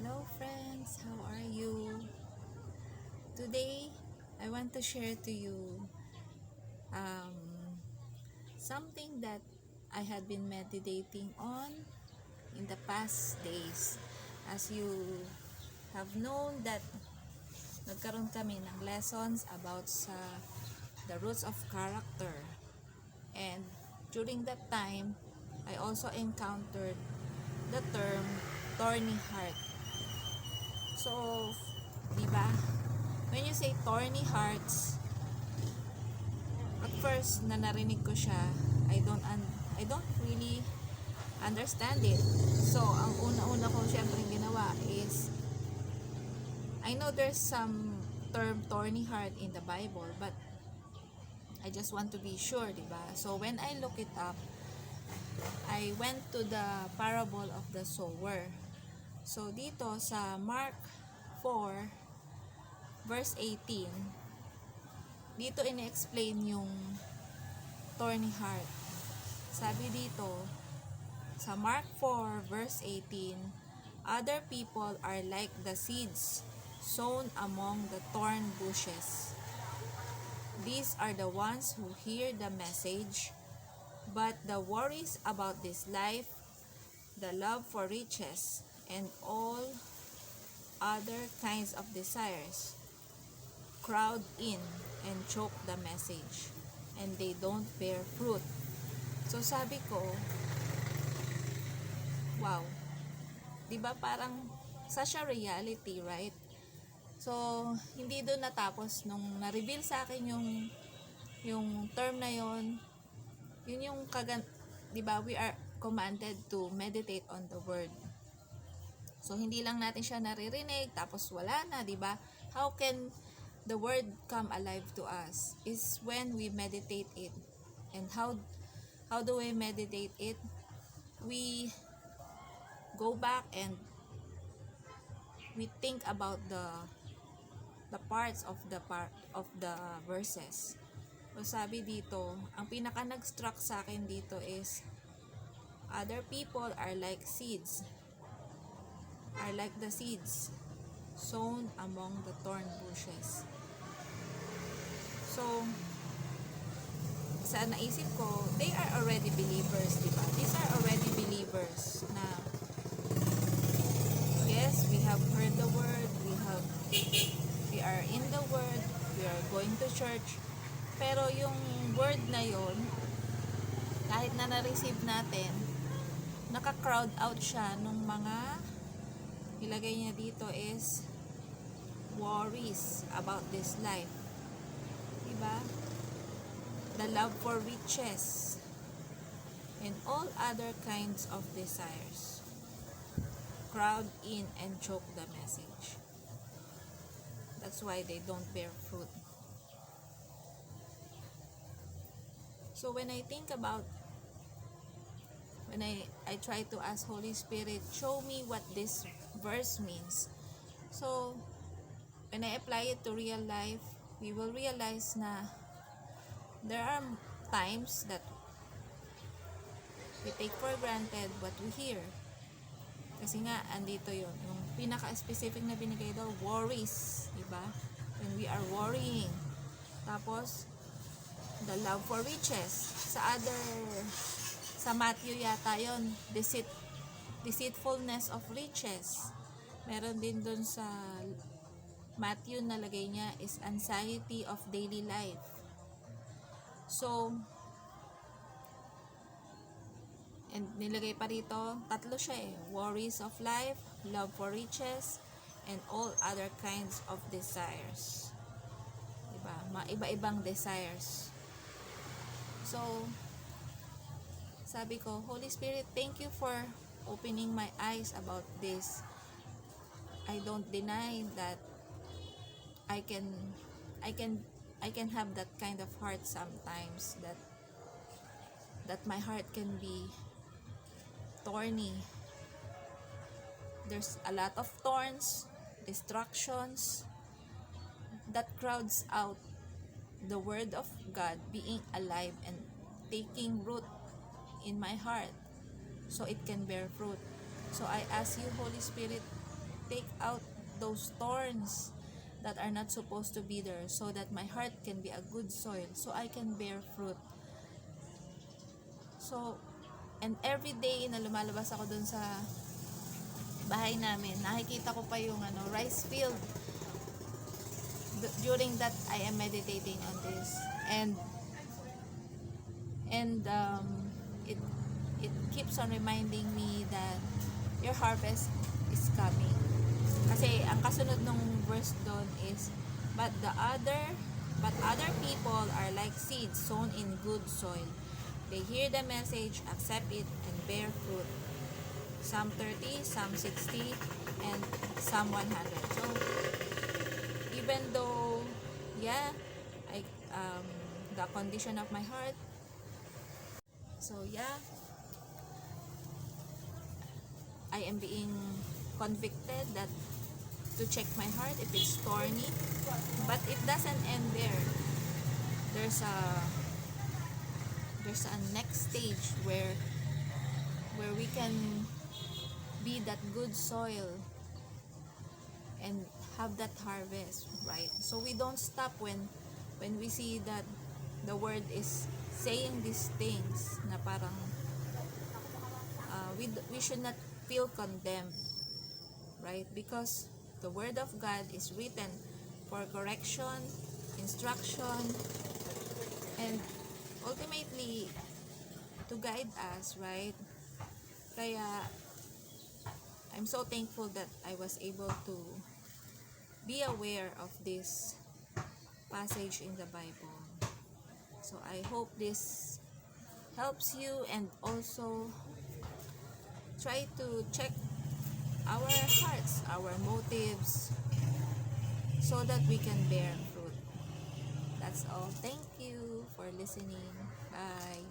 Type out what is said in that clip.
Hello friends, how are you? Today, I want to share to you um, something that I had been meditating on in the past days. As you have known that nagkaroon kami ng lessons about sa the roots of character. And during that time, I also encountered the term thorny heart. So, di ba? When you say thorny hearts, at first na narinig ko siya, I don't really understand it. So, ang una-una ko syempre ginawa is I know there's some term thorny heart in the Bible, but I just want to be sure, di ba? So, when I look it up, I went to the parable of the sower. So, dito sa Mark 4, verse 18, dito ine-explain yung thorny heart. Sabi dito, sa Mark 4, verse 18, other people are like the seeds sown among the thorn bushes. These are the ones who hear the message, but the worries about this life, the love for riches, and all other kinds of desires crowd in and choke the message, and they don't bear fruit. So sabi ko, wow, di ba parang such a reality, right? So, hindi doon natapos nung na-reveal sa akin yung term na yon. Yun yung di ba, we are commanded to meditate on the word. So, hindi lang natin siya naririnig tapos wala na, di ba? How can the word come alive to us is when we meditate it. And how do we meditate it? We go back and we think about the parts of the verses. So sabi dito, ang pinaka nag-struck sa akin dito is other people are like seeds. Are like the seeds sown among the thorn bushes. So sa naisip ko, they are already believers, di ba? These are already believers na yes, we have heard the word, we are in the word, we are going to church, pero yung word na yon, kahit na na-receive natin, naka-crowd out siya nung mga ilagay niya dito is worries about this life, diba? The love for riches and all other kinds of desires crowd in and choke the message. That's why they don't bear fruit. So when I think about, when I try to ask Holy Spirit, show me what this verse means. So when I apply it to real life, we will realize na there are times that we take for granted what we hear. Kasi nga, andito yun. Yung pinaka-specific na binigay daw, worries. Diba? When we are worrying. Tapos, the love for riches. Sa Matthew yata yun, deceitfulness of riches. Meron din dun sa Matthew nalagay niya is anxiety of daily life. So, and nilagay pa rito, tatlo siya worries of life, love for riches, and all other kinds of desires. Diba? Iba-ibang desires. So, sabi ko, Holy Spirit, thank you for opening my eyes about this. I don't deny that I can have that kind of heart sometimes, that my heart can be thorny. There's a lot of thorns, distractions that crowds out the word of God being alive and taking root in my heart so it can bear fruit. So I ask you, Holy Spirit, take out those thorns that are not supposed to be there, so that my heart can be a good soil, so I can bear fruit. So, and every day na lumalabas ako dun sa bahay namin, nakikita ko pa yung rice field. During that, I am meditating on this, and it keeps on reminding me that your harvest is coming. Kasi ang kasunod ng verse doon is, but other people are like seeds sown in good soil. They hear the message, accept it, and bear fruit. Psalm 30, Psalm 60, and Psalm 100. So, even though, the condition of my heart, I am being convicted that to check my heart if it's thorny, but it doesn't end there. There's a next stage where we can be that good soil and have that harvest, right? So we don't stop when we see that the word is saying these things na parang we should not feel condemned, right? Because the word of God is written for correction, instruction, and ultimately to guide us, right? Kaya I'm so thankful that I was able to be aware of this passage in the Bible. So I hope this helps you, and also try to check our hearts, our motives, so that we can bear fruit. That's all. Thank you for listening. Bye.